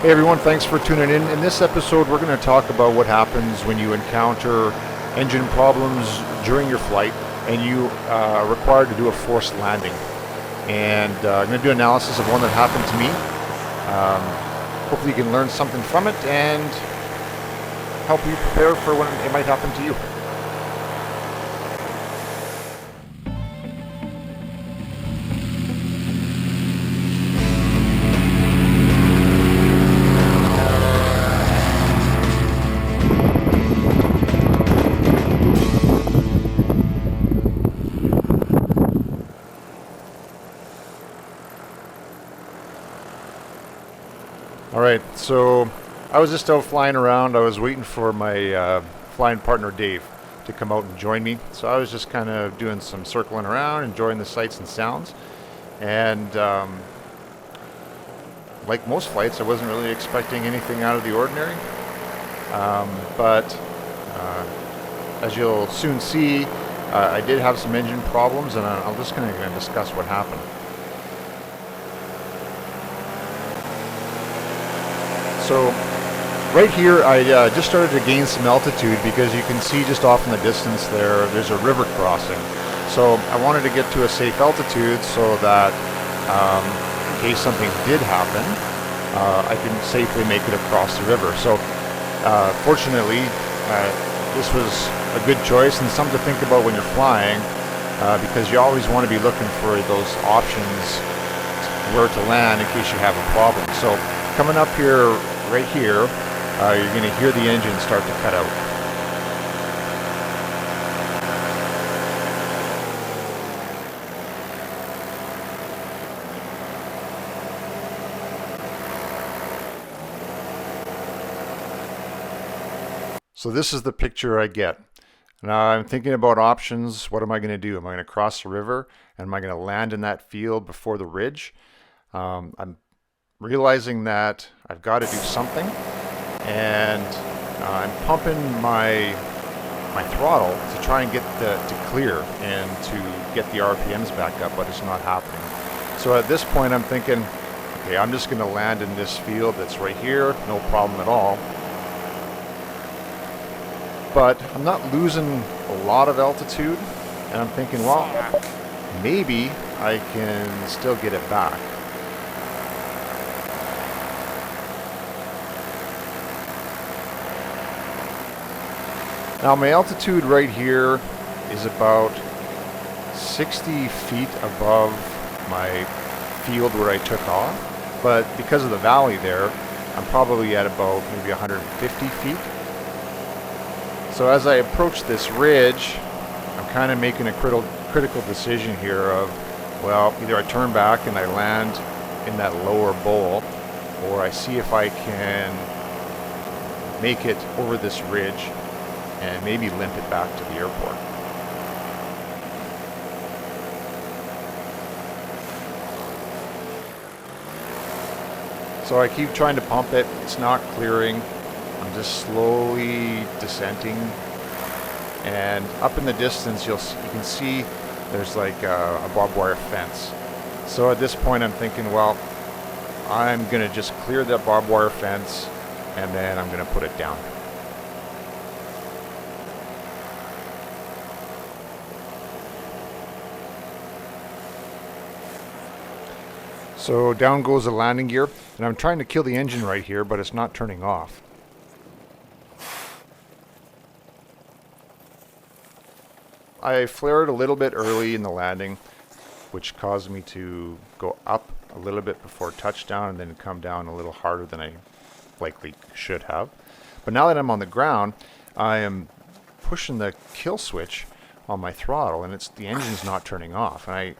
Hey everyone, thanks for tuning in. In this episode, we're going to talk about what happens when you encounter engine problems during your flight and you are required to do a forced landing. And I'm going to do analysis of one that happened to me. Hopefully you can learn something from it and help you prepare for when it might happen to you. Alright, so I was just out flying around. I was waiting for my flying partner Dave to come out and join me. So I was just kind of doing some circling around, enjoying the sights and sounds. And like most flights, I wasn't really expecting anything out of the ordinary. But as you'll soon see, I did have some engine problems, and I'm just going to discuss what happened. So right here, I just started to gain some altitude because you can see just off in the distance there's a river crossing. So I wanted to get to a safe altitude so that in case something did happen, I can safely make it across the river. So fortunately, this was a good choice and something to think about when you're flying because you always want to be looking for those options where to land in case you have a problem. So coming up here, right here, you're going to hear the engine start to cut out. So this is the picture I get. Now I'm thinking about options. What am I going to do? Am I going to cross the river? And am I going to land in that field before the ridge? I'm realizing that I've got to do something, and I'm pumping my throttle to try and get to clear and to get the RPMs back up, but it's not happening. So at this point I'm thinking, okay, I'm just going to land in this field that's right here, no problem at all. But I'm not losing a lot of altitude, and I'm thinking, well, maybe I can still get it back. Now my altitude right here is about 60 feet above my field where I took off, but because of the valley there, I'm probably at about maybe 150 feet. So as I approach this ridge, I'm kind of making a critical decision here of, well, either I turn back and I land in that lower bowl, or I see if I can make it over this ridge and maybe limp it back to the airport. So I keep trying to pump it, it's not clearing. I'm just slowly descending, and up in the distance you can see there's like a barbed wire fence. So at this point I'm thinking, well, I'm gonna just clear that barbed wire fence and then I'm gonna put it down. So down goes the landing gear, and I'm trying to kill the engine right here, but it's not turning off. I flared a little bit early in the landing, which caused me to go up a little bit before touchdown and then come down a little harder than I likely should have. But now that I'm on the ground, I am pushing the kill switch on my throttle, and the engine's not turning off, and I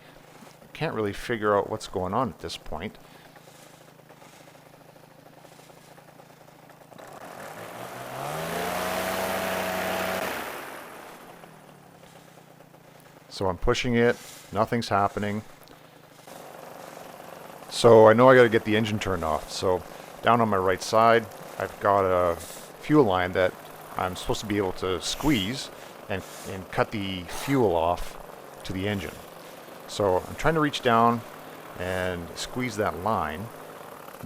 can't really figure out what's going on at this point. So I'm pushing it, nothing's happening. So I know I got to get the engine turned off. So down on my right side, I've got a fuel line that I'm supposed to be able to squeeze and cut the fuel off to the engine. So I'm trying to reach down and squeeze that line,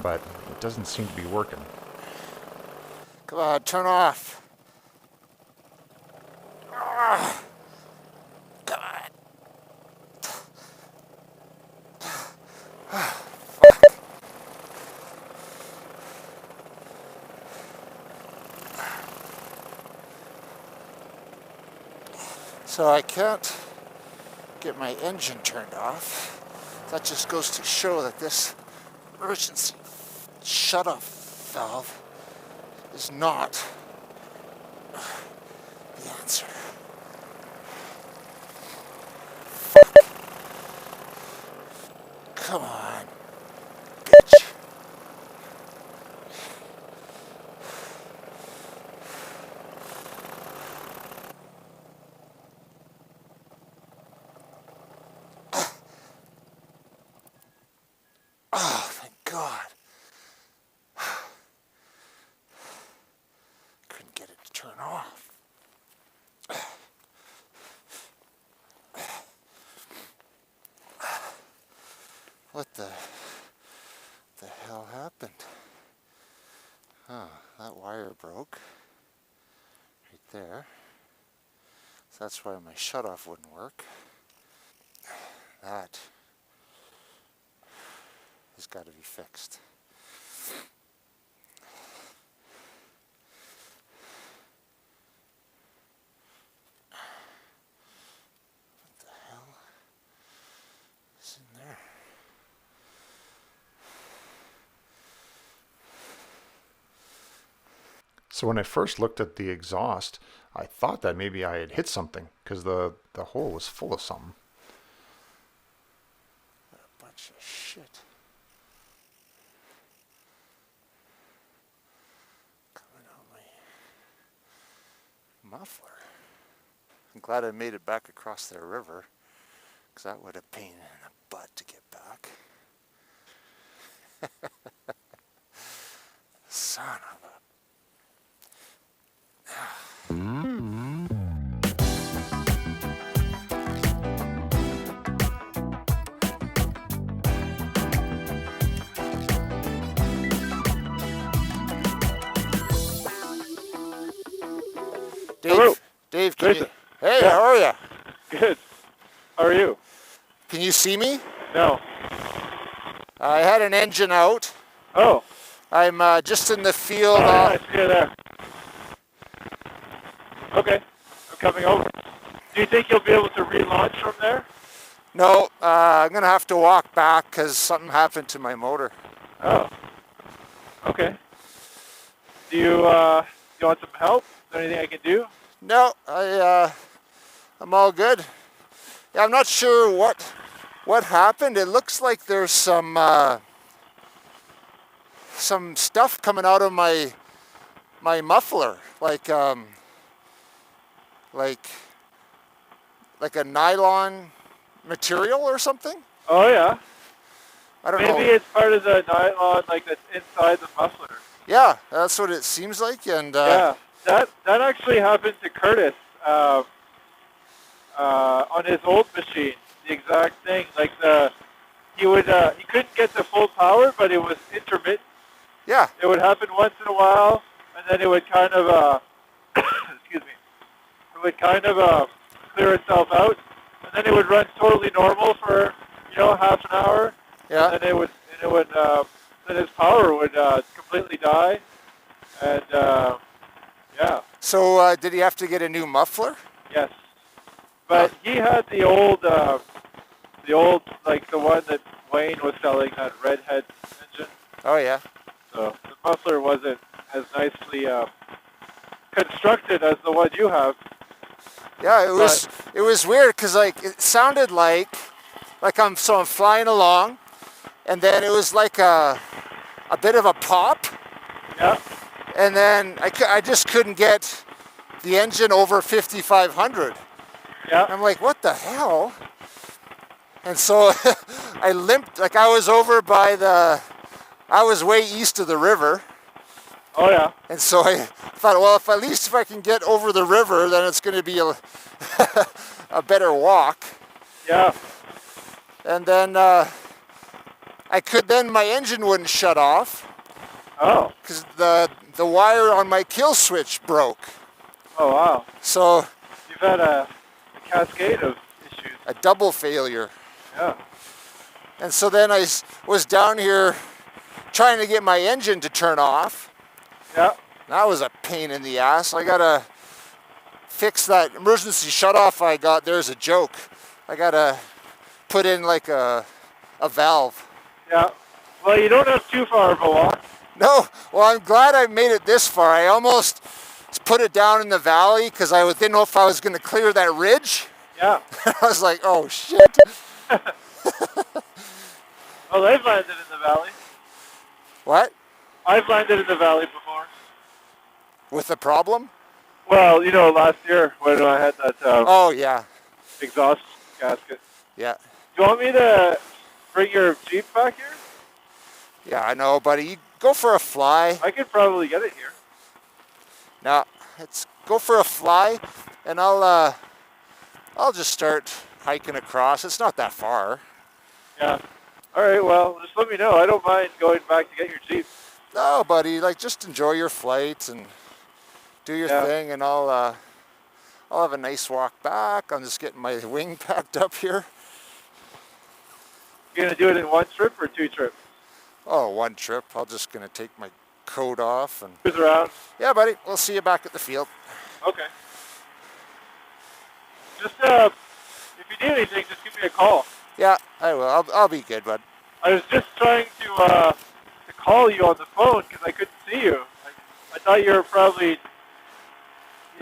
but it doesn't seem to be working. Come on, turn off. Come on. So I can't get my engine turned off. That just goes to show that this emergency shut-off valve is not the answer. Come on, bitch. Oh, thank God. Couldn't get it to turn off. What the hell happened? Oh, that wire broke right there. So that's why my shutoff wouldn't work. That has got to be fixed. What the hell is in there? So when I first looked at the exhaust, I thought that maybe I had hit something because the hole was full of something. What a bunch of shit. Coming out my muffler. I'm glad I made it back across the river, because that would have pain in the butt to get back. Son of a... Hello. Dave, can you... Jason. Hey, Yeah. how are you? Good. How are you? Can you see me? No. I had an engine out. Oh. I'm just in the field. Yeah, I see you there. Okay. I'm coming over. Do you think you'll be able to relaunch from there? No, I'm going to have to walk back because something happened to my motor. Oh. Okay. Do you want some help? Is there anything I can do? No, I'm all good. Yeah, I'm not sure what happened. It looks like there's some stuff coming out of my muffler, like a nylon material or something. Oh yeah. I don't know. Maybe it's part of the nylon, like that's inside the muffler. Yeah, that's what it seems like. And Yeah. That actually happened to Curtis on his old machine. The exact thing. Like he couldn't get the full power, but it was intermittent. yeah, It would happen once in a while, and then it would kind of excuse me. It would kind of clear itself out, and then it would run totally normal for half an hour. yeah. And then then his power would completely die, and yeah. So did he have to get a new muffler? Yes, but he had the old like the one that Wayne was selling, that redhead engine. Oh yeah. So the muffler wasn't as nicely constructed as the one you have. Yeah, it was weird because it sounded like I'm flying along, and then it was like a bit of a pop, Yeah. and then I just couldn't get the engine over 5,500. Yeah. I'm like, what the hell? And so I limped, like I was way east of the river. Oh yeah. And so I thought, well, at least if I can get over the river, then it's going to be a better walk. Yeah. And then I then my engine wouldn't shut off Oh. because the wire on my kill switch broke. Oh, wow. So You've had a cascade of issues. a double failure. Yeah. And so then I was down here trying to get my engine to turn off. Yeah. That was a pain in the ass. I gotta fix that emergency shutoff I got. There's a joke. I gotta put in like a valve. Yeah. Well, you don't have too far of a walk. No, well, I'm glad I made it this far. I almost put it down in the valley because I didn't know if I was going to clear that ridge. Yeah. I was like, oh shit. Well, they've landed in the valley. What? I've landed in the valley before. With the problem? Well, last year when I had that Oh, yeah. exhaust gasket. Yeah. Do you want me to bring your Jeep back here? Yeah, I know, buddy. You go for a fly. I could probably get it here. Now, let's go for a fly, and I'll just start hiking across. It's not that far. Yeah. All right, well, just let me know. I don't mind going back to get your Jeep. No, buddy. Like, just enjoy your flight and do your thing, and I'll have a nice walk back. I'm just getting my wing packed up here. You gonna do it in one trip or two trips? Oh, one trip. I'm just gonna take my coat off and. Cruise around. Yeah, buddy. We'll see you back at the field. Okay. Just if you need anything, just give me a call. Yeah, I will. I'll be good, bud. I was just trying to call you on the phone because I couldn't see you. I thought you were probably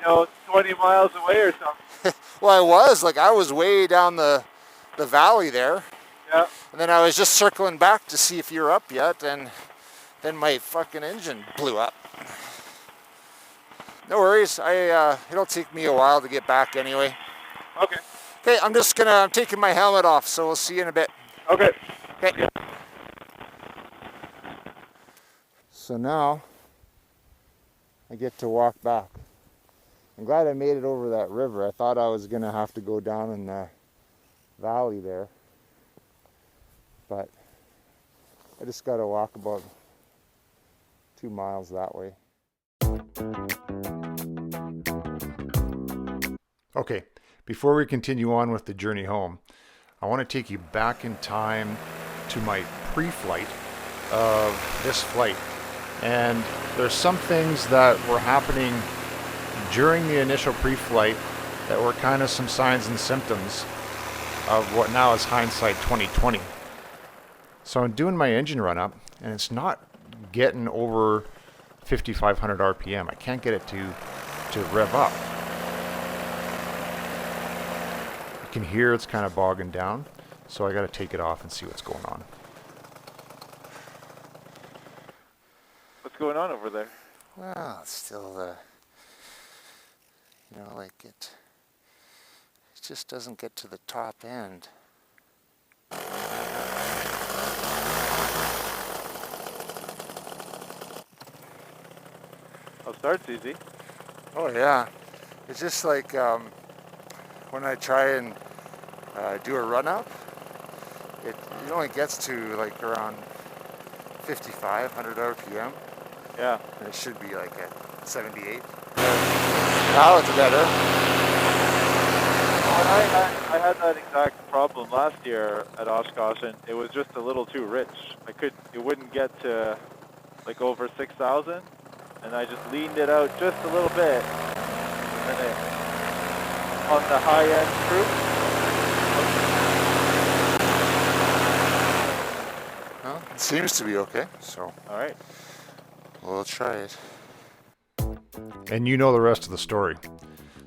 20 miles away or something. Well, I was way down the valley there. Yeah. And then I was just circling back to see if you're up yet, and then my fucking engine blew up. No worries. It'll take me a while to get back anyway. Okay. Okay, I'm taking my helmet off, so we'll see you in a bit. Okay. Okay. Yeah. So now I get to walk back. I'm glad I made it over that river. I thought I was gonna have to go down in the valley there, but I just gotta walk about 2 miles that way. Okay, before we continue on with the journey home, I want to take you back in time to my pre-flight of this flight. And there's some things that were happening during the initial pre-flight that were kind of some signs and symptoms of what now is hindsight 2020. So I'm doing my engine run up, and it's not getting over 5,500 RPM. I can't get it to rev up. You can hear it's kind of bogging down, so I got to take it off and see what's going on. What's going on over there? Well, it's still, it just doesn't get to the top end. Oh, start's easy. Oh yeah, it's just like when I try and do a run up, it only gets to like around 5,500 RPM. Yeah. And it should be like at 78. Now it's better. I had that exact problem last year at Oshkosh, and it was just a little too rich. It wouldn't get to like over 6,000, and I just leaned it out just a little bit, and then on the high end group. Well, it seems to be okay, so All right. we'll try it. And you know the rest of the story.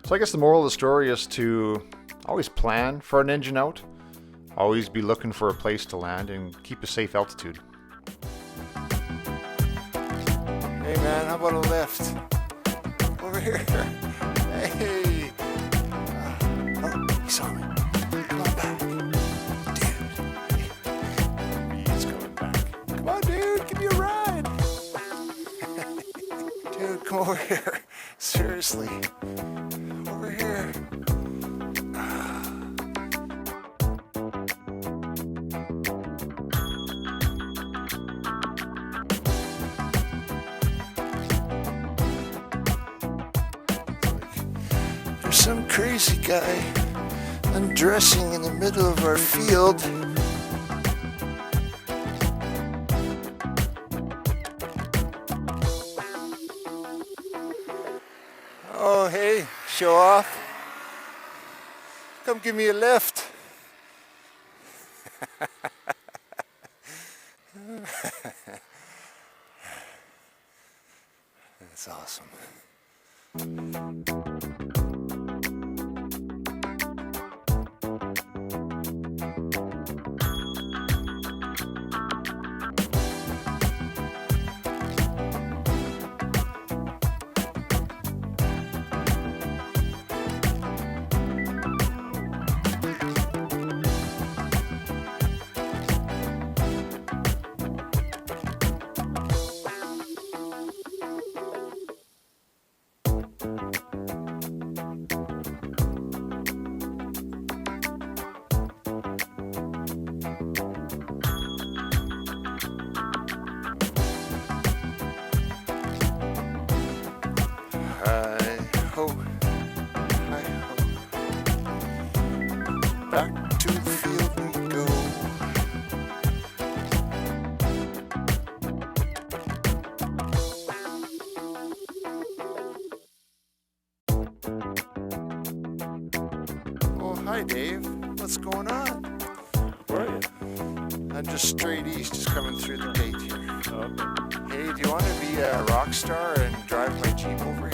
So I guess the moral of the story is to always plan for an engine out, always be looking for a place to land, and keep a safe altitude. Hey man, how about a lift? Over here. Hey. Oh, he saw me. Come on back. Dude. He's going back. Come on, dude. Give me a ride. Dude, come over here. Seriously. Over here. some crazy guy undressing in the middle of our field. Oh, hey, show off. Come give me a lift. That's awesome. Hi-ho, hi-ho. Back to the field we go. Oh, hi Dave. What's going on? Where are you? I'm just straight east, just coming through the gate here. Oh, okay. Hey, do you want to be a rock star and drive my Jeep over here?